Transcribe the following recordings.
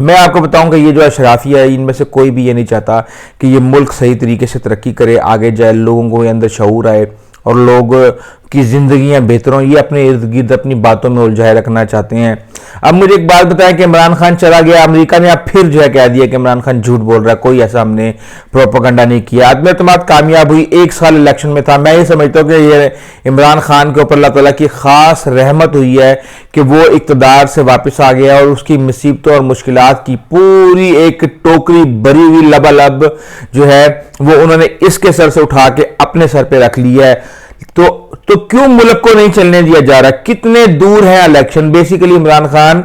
میں آپ کو بتاؤں کہ یہ جو اشرافیہ ہے ان میں سے کوئی بھی یہ نہیں چاہتا کہ یہ ملک صحیح طریقے سے ترقی کرے، آگے جائے، لوگوں کو اندر شعور آئے اور لوگ کی زندگیاں بہتر ہوں۔ یہ اپنے ارد گرد اپنی باتوں میں الجھائے رکھنا چاہتے ہیں۔ اب مجھے ایک بات بتائیں کہ عمران خان چلا گیا، امریکہ نے اب پھر جو ہے کہہ دیا کہ عمران خان جھوٹ بول رہا ہے، کوئی ایسا ہم نے پروپیگنڈا نہیں کیا۔ عدم اعتماد کامیاب ہوئی، 1 سال الیکشن میں تھا۔ میں یہ سمجھتا ہوں کہ یہ عمران خان کے اوپر اللہ تعالیٰ کی خاص رحمت ہوئی ہے کہ وہ اقتدار سے واپس آ گیا اور اس کی مصیبتوں اور مشکلات کی پوری ایک ٹوکری بری ہوئی لبالب جو ہے وہ انہوں نے اس کے سر سے اٹھا کے اپنے سر پہ رکھ لیا ہے۔ تو کیوں ملک کو نہیں چلنے دیا جا رہا؟ کتنے دور ہیں الیکشن؟ بیسیکلی عمران خان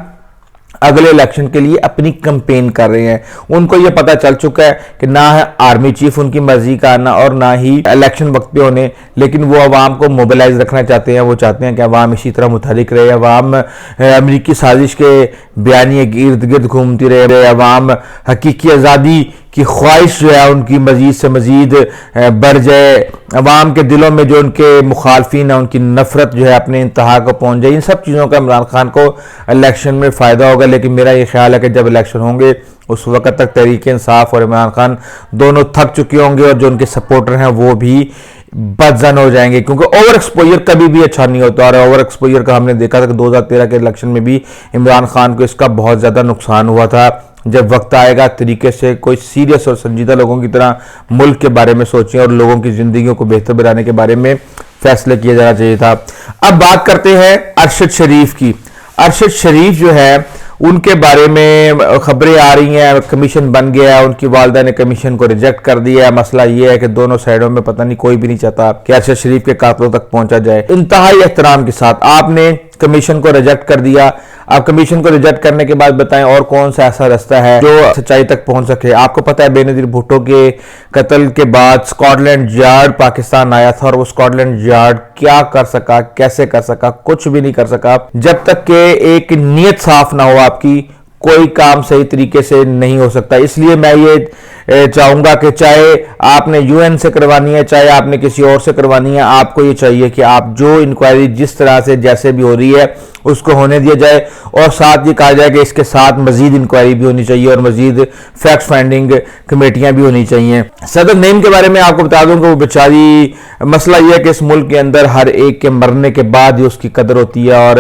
اگلے الیکشن کے لیے اپنی کمپین کر رہے ہیں۔ ان کو یہ پتہ چل چکا ہے کہ نہ ہے آرمی چیف ان کی مرضی کا آنا اور نہ ہی الیکشن وقت پہ ہونے، لیکن وہ عوام کو موبیلائز رکھنا چاہتے ہیں۔ وہ چاہتے ہیں کہ عوام اسی طرح متحرک رہے، عوام امریکی سازش کے بیانیے کے ارد گرد گھومتی رہے، عوام حقیقی آزادی کی خواہش جو ہے ان کی مزید سے مزید بڑھ جائے، عوام کے دلوں میں جو ان کے مخالفین ہیں ان کی نفرت جو ہے اپنے انتہا کو پہنچ جائے۔ ان سب چیزوں کا عمران خان کو الیکشن میں فائدہ ہوگا، لیکن میرا یہ خیال ہے کہ جب الیکشن ہوں گے اس وقت تک تحریک انصاف اور عمران خان دونوں تھک چکے ہوں گے اور جو ان کے سپورٹر ہیں وہ بھی بدزن ہو جائیں گے، کیونکہ اوور ایکسپوجر کبھی بھی اچھا نہیں ہوتا۔ اور اوور ایکسپوجر کا ہم نے دیکھا تھا کہ 2013 کے الیکشن میں بھی عمران خان کو اس کا بہت زیادہ نقصان ہوا تھا۔ جب وقت آئے گا طریقے سے کوئی سیریس اور سنجیدہ لوگوں کی طرح ملک کے بارے میں سوچیں اور لوگوں کی زندگیوں کو بہتر بنانے کے بارے میں فیصلے کیا جانا چاہیے تھا۔ اب بات کرتے ہیں ارشد شریف کی۔ ارشد شریف جو ہے ان کے بارے میں خبریں آ رہی ہیں، کمیشن بن گیا ہے، ان کی والدہ نے کمیشن کو ریجیکٹ کر دیا ہے۔ مسئلہ یہ ہے کہ دونوں سائیڈوں میں پتہ نہیں کوئی بھی نہیں چاہتا کہ ارشد شریف کے قاتلوں تک پہنچا جائے۔ انتہائی احترام کے ساتھ آپ نے کمیشن کو ریجیکٹ کر دیا۔ آپ کمیشن کو ریجیکٹ کرنے کے بعد بتائیں اور کون سا ایسا رستہ ہے جو سچائی تک پہنچ سکے؟ آپ کو پتہ ہے بے نظیر بھٹو کے قتل کے بعد سکاٹ لینڈ یارڈ پاکستان آیا تھا اور وہ سکاٹ لینڈ یارڈ کیا کر سکا، کیسے کر سکا؟ کچھ بھی نہیں کر سکا۔ جب تک کہ ایک نیت صاف نہ ہو آپ کی، کوئی کام صحیح طریقے سے نہیں ہو سکتا۔ اس لیے میں یہ چاہوں گا کہ چاہے آپ نے UN سے کروانی ہے، چاہے آپ نے کسی اور سے کروانی ہے، آپ کو یہ چاہیے کہ آپ جو انکوائری جس طرح سے جیسے بھی ہو رہی ہے اس کو ہونے دیا جائے، اور ساتھ یہ کہا جائے کہ اس کے ساتھ مزید انکوائری بھی ہونی چاہیے اور مزید فیکٹ فائنڈنگ کمیٹیاں بھی ہونی چاہیے۔ صدر نعیم کے بارے میں آپ کو بتا دوں کہ وہ بیچاری، مسئلہ یہ ہے کہ اس ملک کے اندر ہر ایک کے مرنے کے بعد ہی اس کی قدر ہوتی ہے اور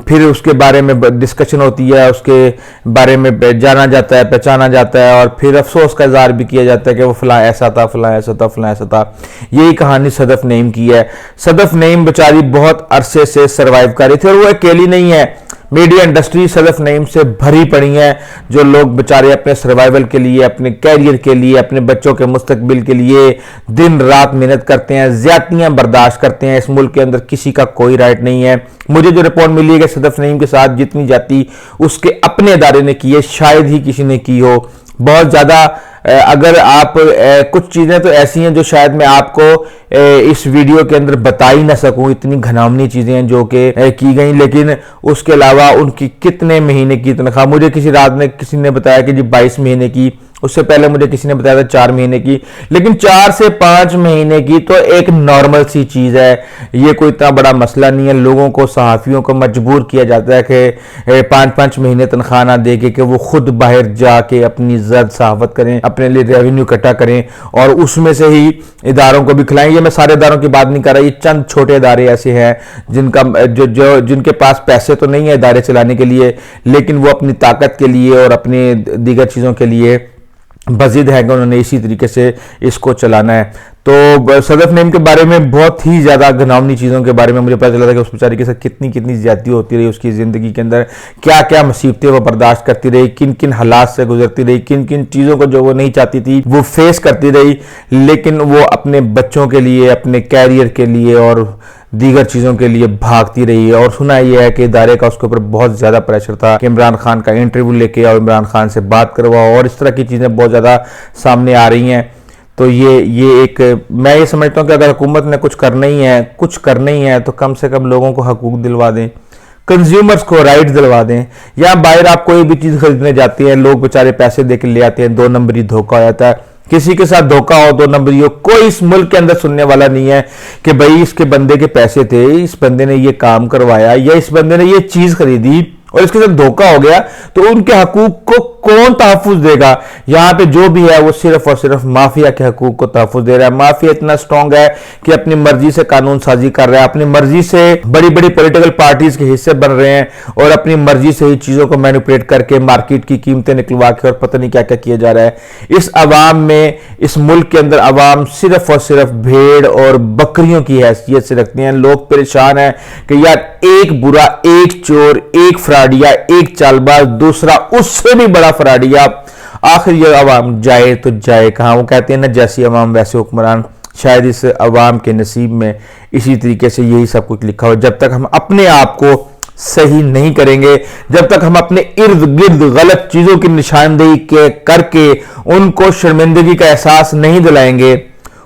پھر اس کے بارے میں ڈسکشن ہوتی ہے، اس کے بارے میں جانا جاتا ہے، پہچانا جاتا ہے اور پھر افسوس کا اظہار بھی کیا جاتا ہے کہ وہ فلاں ایسا تھا، فلاں ایسا تھا، فلاں ایسا تھا۔ یہی کہانی صدف نعیم کی ہے۔ صدف نعیم بیچاری بہت عرصے سے سروائیو کر رہی تھی اور وہ اکیلی نہیں ہے، میڈیا انڈسٹری صدف نعیم سے بھری پڑی ہیں، جو لوگ بیچارے اپنے سروائیول کے لیے، اپنے کیریئر کے لیے، اپنے بچوں کے مستقبل کے لیے دن رات محنت کرتے ہیں، زیادتیاں برداشت کرتے ہیں۔ اس ملک کے اندر کسی کا کوئی رائٹ نہیں ہے۔ مجھے جو رپورٹ ملی ہے کہ صدف نعیم کے ساتھ جتنی جاتی اس کے اپنے ادارے نے کی ہے، شاید ہی کسی نے کی ہو۔ بہت زیادہ اگر آپ کچھ چیزیں تو ایسی ہیں جو شاید میں آپ کو اس ویڈیو کے اندر بتا ہی نہ سکوں، اتنی گھناؤنی چیزیں ہیں جو کہ کی گئیں، لیکن اس کے علاوہ ان کی کتنے مہینے کی تنخواہ، مجھے کسی رات میں کسی نے بتایا کہ جی 22 مہینے کی، اس سے پہلے مجھے کسی نے بتایا تھا 4 مہینے کی، لیکن 4 سے 5 مہینے کی تو ایک نارمل سی چیز ہے، یہ کوئی اتنا بڑا مسئلہ نہیں ہے۔ لوگوں کو، صحافیوں کو مجبور کیا جاتا ہے کہ 5 مہینے تنخواہ نہ دے کے کہ وہ خود باہر جا کے اپنی زرد صحافت کریں، اپنے لیے ریونیو اکٹھا کریں اور اس میں سے ہی اداروں کو بھی کھلائیں۔ یہ میں سارے اداروں کی بات نہیں کر رہا، یہ چند چھوٹے ادارے ایسے ہیں جن کے پاس پیسے تو نہیں ہیں ادارے چلانے کے لیے، لیکن وہ اپنی طاقت کے لیے اور اپنے دیگر چیزوں کے لیے بزد ہے کہ انہوں نے اسی طریقے سے اس کو چلانا ہے۔ تو صدف نعیم کے بارے میں بہت ہی زیادہ گھناؤنی چیزوں کے بارے میں مجھے پتہ چلا تھا کہ اس بیچاری کے ساتھ کتنی زیادتی ہوتی رہی، اس کی زندگی کے اندر کیا کیا مصیبتیں وہ برداشت کرتی رہی، کن حالات سے گزرتی رہی، کن چیزوں کو جو وہ نہیں چاہتی تھی وہ فیس کرتی رہی، لیکن وہ اپنے بچوں کے لیے، اپنے کیریئر کے لیے اور دیگر چیزوں کے لیے بھاگتی رہی ہے۔ اور سنا یہ ہے کہ ادارے کا اس کے اوپر بہت زیادہ پریشر تھا کہ عمران خان کا انٹرویو لے کے اور عمران خان سے بات کرواؤ، اور اس طرح کی چیزیں بہت زیادہ سامنے آ رہی ہیں۔ تو یہ ایک، میں یہ سمجھتا ہوں کہ اگر حکومت نے کچھ کرنا ہی ہے تو کم سے کم لوگوں کو حقوق دلوا دیں، کنزیومرز کو رائٹ دلوا دیں۔ یا باہر آپ کوئی بھی چیز خریدنے جاتے ہیں، لوگ بیچارے پیسے دے کے لے آتے ہیں، 2 نمبری دھوکہ ہو جاتا ہے، کسی کے ساتھ دھوکہ ہو، 2 نمبری ہو، کوئی اس ملک کے اندر سننے والا نہیں ہے کہ بھئی اس کے بندے کے پیسے تھے، اس بندے نے یہ کام کروایا یا اس بندے نے یہ چیز خریدی اور اس کے ساتھ دھوکہ ہو گیا تو ان کے حقوق کو کون تحفظ دے گا؟ یہاں پہ جو بھی ہے وہ صرف اور صرف مافیا کے حقوق کو تحفظ دے رہا ہے. مافیا اتنا سٹرونگ ہے کہ اپنی مرضی سے قانون سازی کر رہا ہے, اپنی مرضی سے بڑی بڑی پولیٹیکل پارٹیز کے حصے بن رہے ہیں اور اپنی مرضی سے ہی چیزوں کو مینیپولیٹ کر کے مارکیٹ کی قیمتیں نکلوا کے اور پتہ نہیں کیا کیا کیا جا رہا ہے. اس عوام میں, اس ملک کے اندر عوام صرف اور صرف بھیڑ اور بکریوں کی حیثیت سے رکھتے ہیں. لوگ پریشان ہیں کہ یار ایک برا, ایک چور, ایک فراڈیا, ایک چالباز, دوسرا اس سے بھی بڑا فراڈیا, آخر یہ عوام جائے تو جائے کہاں؟ وہ کہتے ہیں نا جیسی عوام ویسے حکمران. شاید اس عوام کے نصیب میں اسی طریقے سے یہی سب کچھ لکھا ہو. جب تک ہم اپنے آپ کو صحیح نہیں کریں گے, جب تک ہم اپنے ارد گرد غلط چیزوں کی نشاندہی کر کے ان کو شرمندگی کا احساس نہیں دلائیں گے,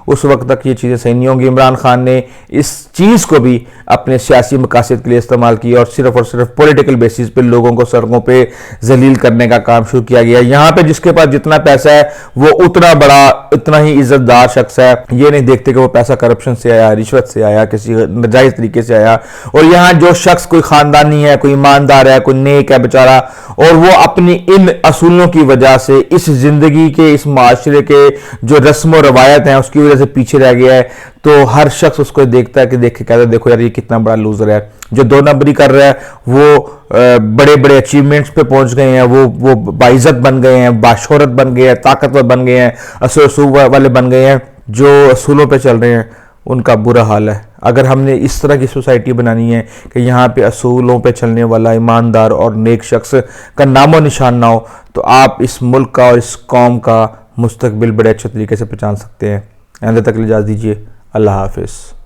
اس وقت تک یہ چیزیں صحیح نہیں ہوں گی. عمران خان نے اس چیز کو بھی اپنے سیاسی مقاصد کے لیے استعمال کیا اور صرف پولیٹیکل بیسس پہ لوگوں کو سڑکوں پہ ذلیل کرنے کا کام شروع کیا گیا. یہاں پہ جس کے پاس جتنا پیسہ ہے وہ اتنا بڑا, اتنا ہی عزت دار شخص ہے. یہ نہیں دیکھتے کہ وہ پیسہ کرپشن سے آیا, رشوت سے آیا, کسی ناجائز طریقے سے آیا. اور یہاں جو شخص کوئی خاندانی ہے, کوئی ایماندار ہے, کوئی نیک ہے بیچارہ, اور وہ اپنی ان اصولوں کی وجہ سے اس زندگی کے, اس معاشرے کے جو رسم و روایت ہیں اس کی وجہ سے پیچھے رہ گیا ہے, تو ہر شخص اس کو دیکھتا ہے کہ کہتا ہے دیکھو یار یہ کتنا بڑا لوزر ہے. جو دو نمبری کر رہا ہے وہ بڑے بڑے اچیومنٹس پہ پہنچ گئے ہیں, وہ باعزت بن گئے ہیں, باشہرت بن گئے ہیں, طاقتور بن گئے ہیں, اصول والے بن گئے ہیں. جو اصولوں پہ چل رہے ہیں ان کا برا حال ہے. اگر ہم نے اس طرح کی سوسائٹی بنانی ہے کہ یہاں پہ اصولوں پہ چلنے والا ایماندار اور نیک شخص کا نام و نشان نہ ہو, تو آپ اس ملک کا اور اس قوم کا مستقبل بڑے اچھے طریقے سے پہچان سکتے ہیں. آئندہ تک اجازت دیجیے. اللہ حافظ.